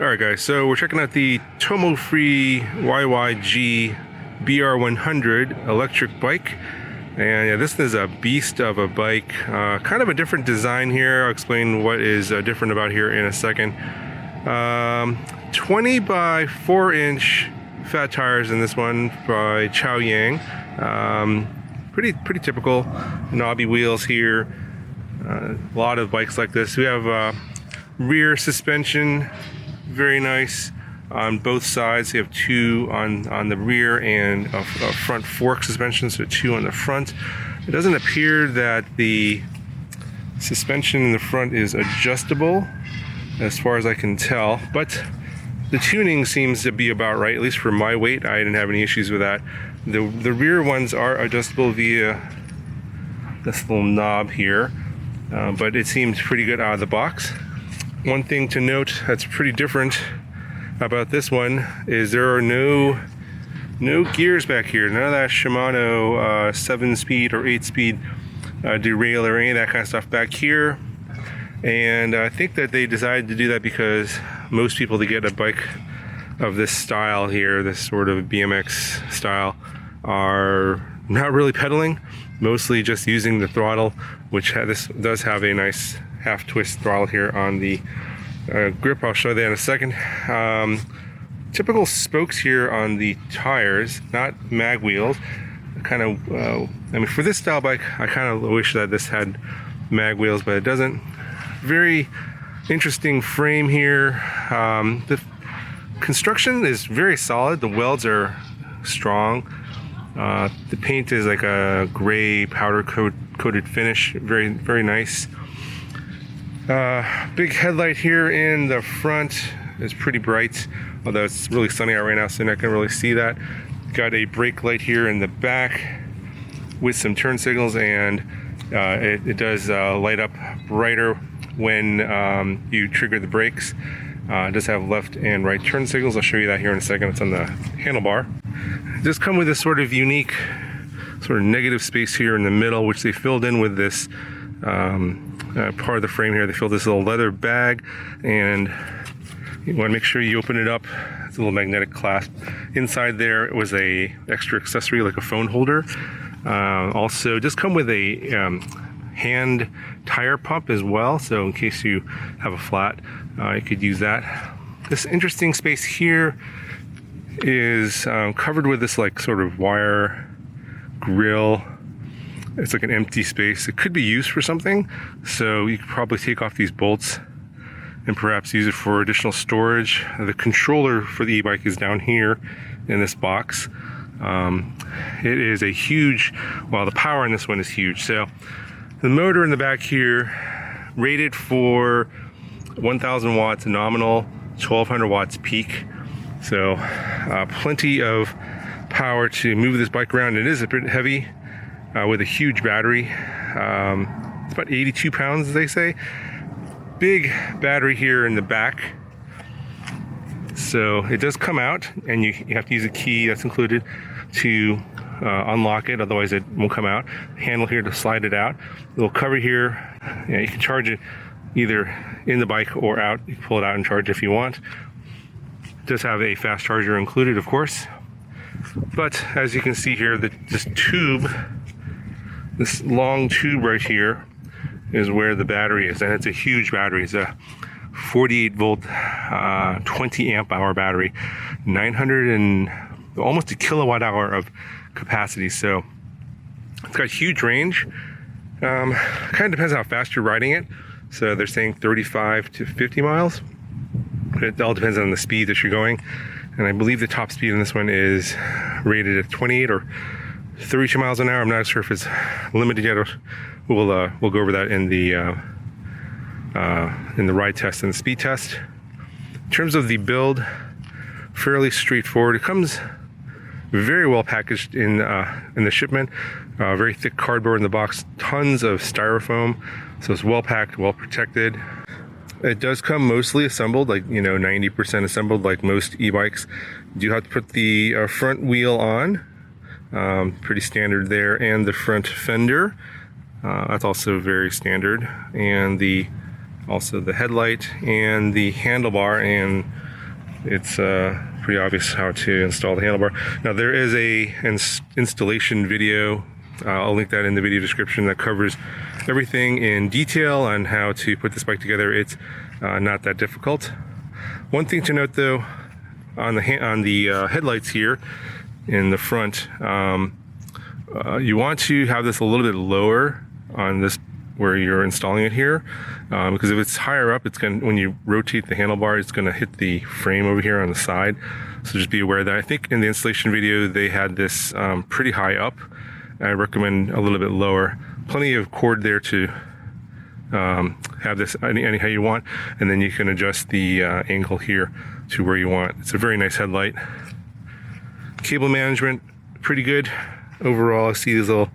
Alright guys, so we're checking out the Tomofree YYG BR100 electric bike. And yeah, this is a beast of a bike. Kind of a different design here. I'll explain what is different about here in a second. 20 by 4 inch fat tires in this one by Chaoyang. Pretty typical knobby wheels here. A lot of bikes like this. We have rear suspension, very nice on both sides. You have two on the rear and a front fork suspension, so two on the front. It doesn't appear that the suspension in the front is adjustable as far as I can tell, but the tuning seems to be about right, at least for my weight. I didn't have any issues with that. The rear ones are adjustable via this little knob here, but it seems pretty good out of the box. One thing to note that's pretty different about this one is there are no gears back here. None of that Shimano 7-speed or 8-speed derailleur or any of that kind of stuff back here. And I think that they decided to do that because most people that get a bike of this style here, this sort of BMX style, are not really pedaling, mostly just using the throttle, which this does have a nice half twist throttle here on the grip. I'll show you that in a second. Typical spokes here on the tires, not mag wheels. Kind of, I mean, for this style bike, I kind of wish that this had mag wheels, but it doesn't. Very interesting frame here. The construction is very solid. The welds are strong. The paint is like a gray powder coated finish. Very nice. Big headlight here in the front is pretty bright, although it's really sunny out right now, so you're not gonna really see that. Got a brake light here in the back with some turn signals, and it does light up brighter when you trigger the brakes. It does have left and right turn signals. I'll show you that here in a second. It's on the handlebar. It does come with this sort of unique sort of negative space here in the middle, which they filled in with this part of the frame here. They filled this little leather bag, and you want to make sure you open it up. It's a little magnetic clasp. Inside there it was a extra accessory like a phone holder. Also just come with a hand tire pump as well, so in case you have a flat, you could use that. This interesting space here is covered with this like sort of wire grill. It's like an empty space. It could be used for something, so you could probably take off these bolts and perhaps use it for additional storage. The controller for the e-bike is down here in this box. It is a huge, well, the power in this one is huge. So the motor in the back here, rated for 1,000 watts nominal, 1,200 watts peak. So plenty of power to move this bike around. It is a bit heavy. With a huge battery. It's about 82 pounds, they say. Big battery here in the back. So it does come out, and you have to use a key that's included to unlock it, otherwise it won't come out. Handle here to slide it out. Little cover here. Yeah, you can charge it either in the bike or out. You can pull it out and charge if you want. It does have a fast charger included, of course. But as you can see here, this tube, this long tube right here is where the battery is, and it's a huge battery. It's a 48 volt, 20 amp hour battery, 900 and almost a kilowatt hour of capacity. So it's got huge range. Kind of depends how fast you're riding it. So they're saying 35 to 50 miles. But it all depends on the speed that you're going. And I believe the top speed in this one is rated at 28 or 32 miles an hour. I'm not sure if it's limited yet. We'll go over that in the ride test and the speed test. In terms of the build, fairly straightforward. It comes very well packaged in the shipment. Very thick cardboard in the box. Tons of styrofoam, so it's well packed, well protected. It does come mostly assembled, like 90% assembled, like most e-bikes. You do have to put the front wheel on. Pretty standard there, and the front fender, that's also very standard, and also the headlight and the handlebar and it's pretty obvious how to install the handlebar. Now there is a installation video, I'll link that in the video description, that covers everything in detail on how to put this bike together. It's not that difficult. One thing to note though, on the headlights here in the front, you want to have this a little bit lower on this where you're installing it here, because if it's higher up, it's going when you rotate the handlebar, it's going to hit the frame over here on the side. So just be aware of that. I think in the installation video they had this pretty high up. I recommend a little bit lower. Plenty of cord there to have this any how you want, and then you can adjust the angle here to where you want. It's a very nice headlight. Cable management, pretty good overall. I see these little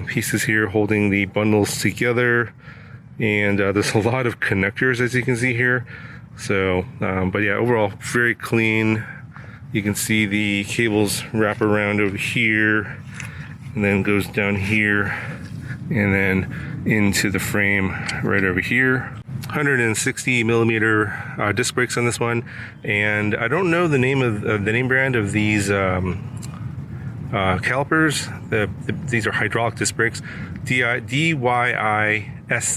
pieces here holding the bundles together, and there's a lot of connectors, as you can see here. So but yeah, overall very clean. You can see the cables wrap around over here and then goes down here and then into the frame right over here. 160 millimeter disc brakes on this one, and I don't know the name of the name brand of these calipers. These are hydraulic disc brakes. DYIS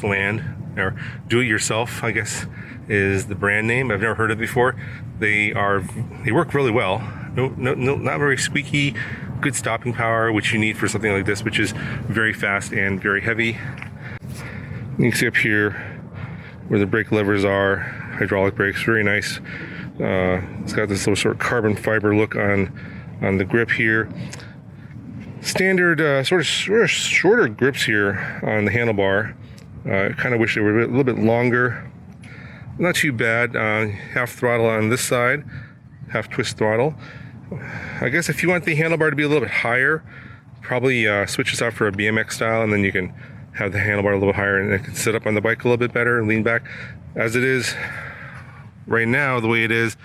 Land, or Do It Yourself, I guess is the brand name. I've never heard of it before. They work really well. No, not very squeaky. Good stopping power, which you need for something like this, which is very fast and very heavy. You can see up here where the brake levers are, hydraulic brakes, very nice. It's got this little sort of carbon fiber look on the grip here. Standard sort of shorter grips here on the handlebar. I kind of wish they were a little bit longer. Not too bad. Half throttle on this side, half twist throttle. I guess if you want the handlebar to be a little bit higher, probably switch this out for a BMX style, and then you can have the handlebar a little higher and it can sit up on the bike a little bit better and lean back. As it is right now, the way it is,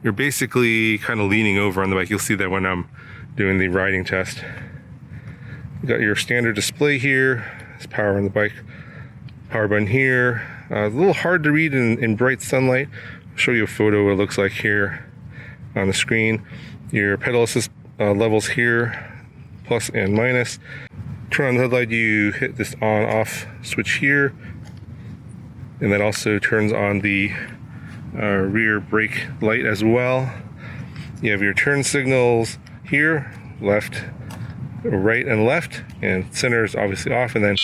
you're basically kind of leaning over on the bike. You'll see that when I'm doing the riding test. You got your standard display here. There's power on the bike. Power button here. A little hard to read in bright sunlight. I'll show you a photo of what it looks like here on the screen. Your pedal assist levels here, plus and minus. Turn on the headlight, you hit this on off switch here, and that also turns on the rear brake light as well. You have your turn signals here, left, right, and left, and center is obviously off, and then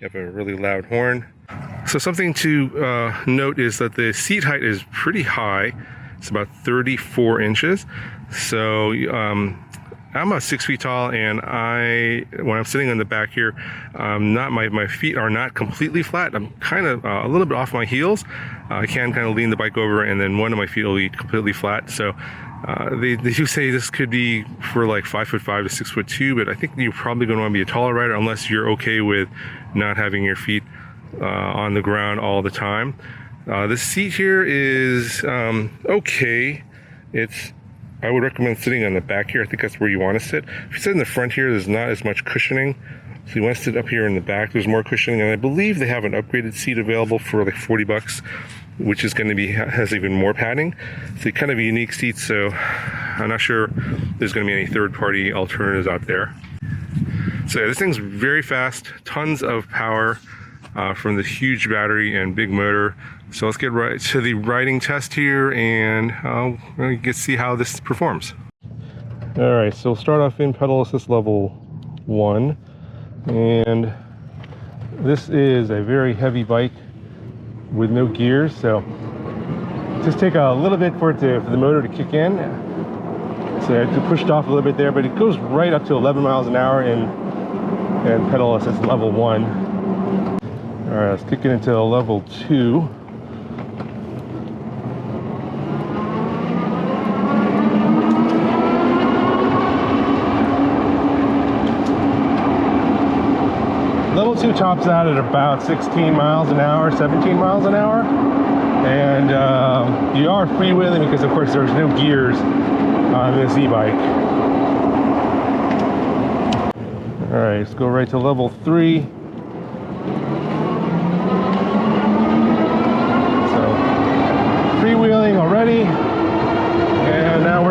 you have a really loud horn. So something to note is that the seat height is pretty high. It's about 34 inches. So I'm 6 feet tall, and when I'm sitting on the back here, my feet are not completely flat. I'm kind of a little bit off my heels. I can kind of lean the bike over, and then one of my feet will be completely flat. So they do say this could be for like 5'5" to 6'2", but I think you're probably going to want to be a taller rider unless you're okay with not having your feet on the ground all the time. The seat here is okay. I would recommend sitting on the back here. I think that's where you want to sit. If you sit in the front here, there's not as much cushioning. So you want to sit up here in the back. There's more cushioning, and I believe they have an upgraded seat available for like $40, which is going to has even more padding. It's kind of a unique seat, so I'm not sure there's going to be any third-party alternatives out there. So yeah, this thing's very fast, tons of power from this huge battery and big motor. So let's get right to the riding test here, and we'll get to see how this performs. All right, so we'll start off in pedal assist level 1, and this is a very heavy bike with no gears, so just take a little bit for the motor to kick in. So I pushed off a little bit there, but it goes right up to 11 miles an hour in pedal assist level 1. All right, let's kick it into level 2. Level 2 tops out at about 16 miles an hour, 17 miles an hour. And you are freewheeling because, of course, there's no gears on this e-bike. All right, let's go right to level 3. So, freewheeling already.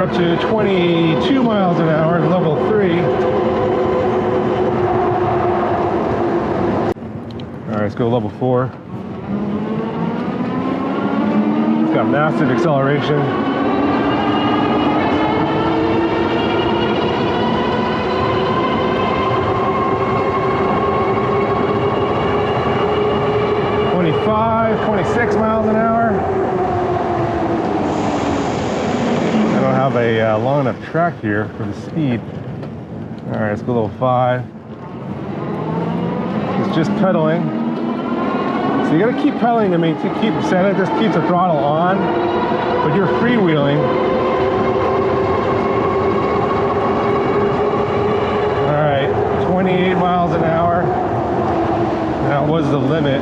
up to 22 miles an hour at level 3. Alright, let's go level 4. It's got massive acceleration. .25, 26 miles an hour. I don't have a long enough track here for the speed. Alright, let's go level 5. It's just pedaling. So you gotta keep pedaling, I mean, to keep set it, just keep the throttle on, but you're freewheeling. Alright, 28 miles an hour. That was the limit.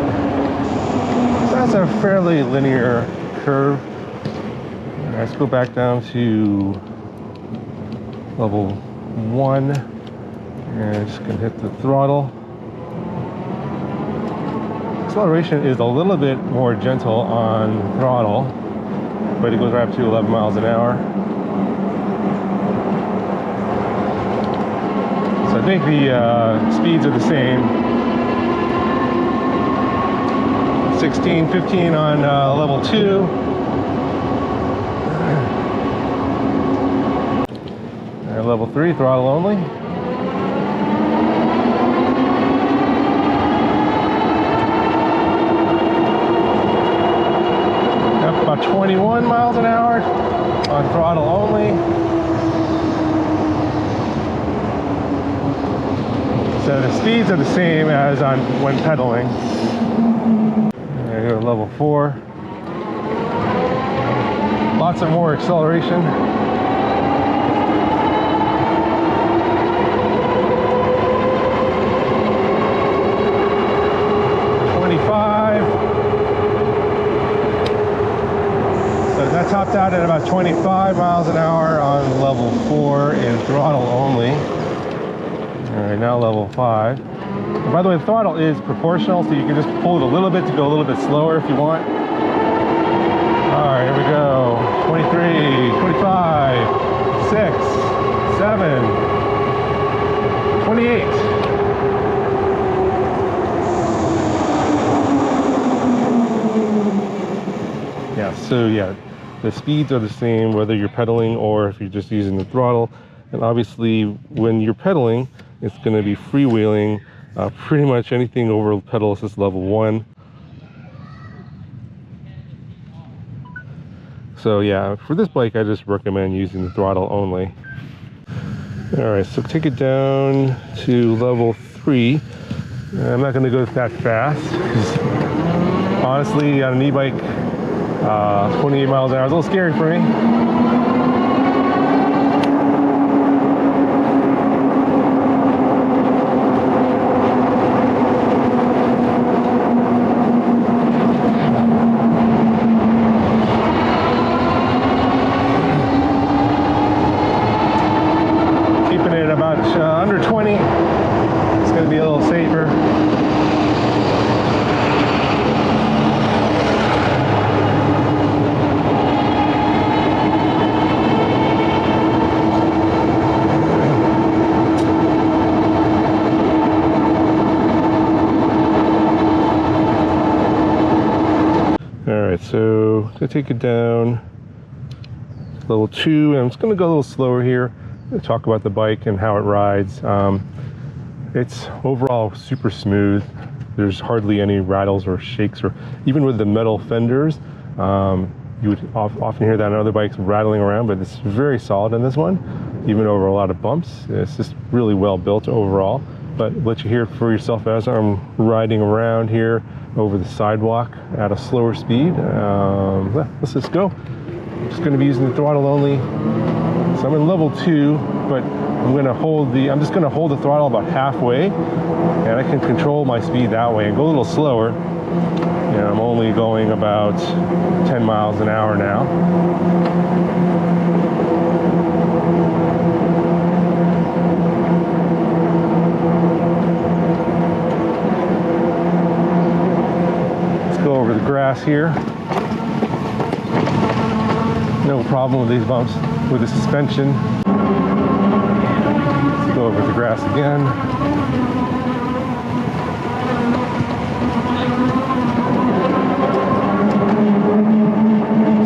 So that's a fairly linear curve. Alright, let's go back down to level 1. And just gonna hit the throttle. Acceleration is a little bit more gentle on throttle, but it goes right up to 11 miles an hour. So I think the speeds are the same. 16, 15 on level 2. And level 3, throttle only. About 21 miles an hour on throttle only. So the speeds are the same as on when pedaling. There you go, level 4. Lots of more acceleration. That topped out at about 25 miles an hour on level 4 in throttle only. Alright, now level 5. And by the way, the throttle is proportional, so you can just pull it a little bit to go a little bit slower if you want. Alright, here we go. 23, 25, 6, 7, 28. Yeah, so yeah. The speeds are the same whether you're pedaling or if you're just using the throttle. And obviously when you're pedaling, it's going to be freewheeling. Pretty much anything over pedal assist level 1. So yeah, for this bike I just recommend using the throttle only. Alright, so take it down to level 3. I'm not going to go that fast. Honestly, on an e-bike, 28 miles an hour is a little scary for me. Keeping it about under 20. It's going to be a little safer. So to take it down level 2, and I'm just going to go a little slower here to talk about the bike and how it rides. It's overall super smooth. There's hardly any rattles or shakes, or even with the metal fenders, you would often hear that on other bikes rattling around, but it's very solid in this one, even over a lot of bumps. It's just really well built overall. But let you hear it for yourself as I'm riding around here over the sidewalk at a slower speed. Let's just go. I'm just going to be using the throttle only. So I'm in level 2, but I'm just going to hold the throttle about halfway, and I can control my speed that way and go a little slower. And I'm only going about 10 miles an hour now. Over the grass here. No problem with these bumps with the suspension. Let's go over the grass again.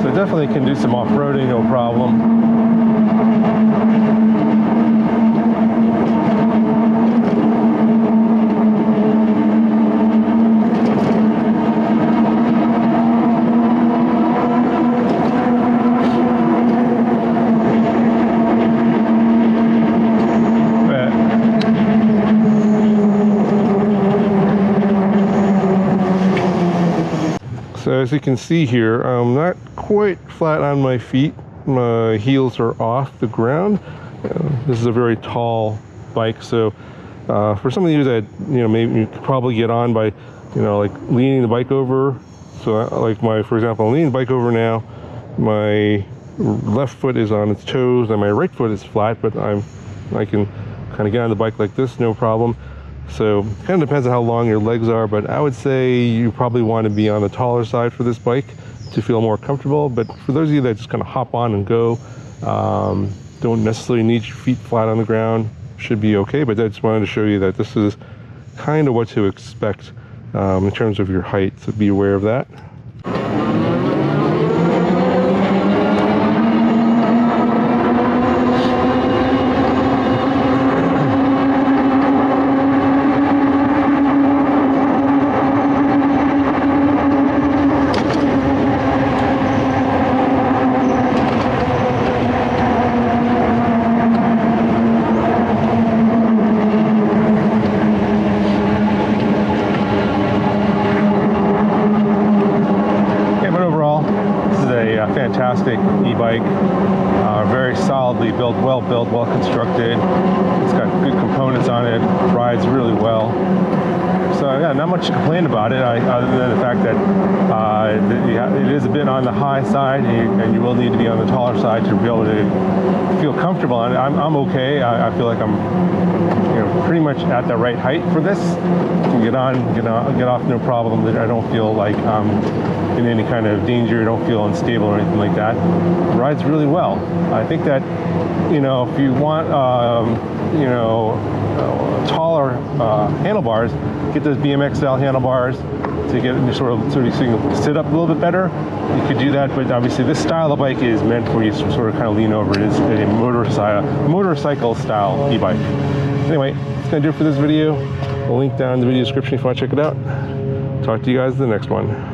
So definitely can do some off-roading, no problem. So as you can see here, I'm not quite flat on my feet. My heels are off the ground. This is a very tall bike, so for some of you that maybe you could probably get on by like leaning the bike over. So like for example, I'm leaning the bike over now. My left foot is on its toes and my right foot is flat, but I can kind of get on the bike like this, no problem. So kind of depends on how long your legs are, but I would say you probably want to be on the taller side for this bike to feel more comfortable. But for those of you that just kind of hop on and go, don't necessarily need your feet flat on the ground, should be okay. But I just wanted to show you that this is kind of what to expect in terms of your height, so be aware of that. Fantastic e-bike, very solidly built, well constructed. It's got good components on it, rides really well. So yeah, not much to complain about it, other than the fact that it is a bit on the high side, and you will need to be on the taller side to be able to feel comfortable on it. I'm okay. I feel like I'm pretty much at the right height for this. You can get off no problem. I don't feel like I'm in any kind of danger. I don't feel unstable or anything like that. It rides really well. I think that if you want taller handlebars, get those BMX style handlebars to get sort of so you can sit up a little bit better. You could do that, but obviously this style of bike is meant for you to sort of kind of lean over. It is a motorcycle style e-bike. Anyway, that's gonna do it for this video. I'll link down in the video description if you want to check it out. Talk to you guys in the next one.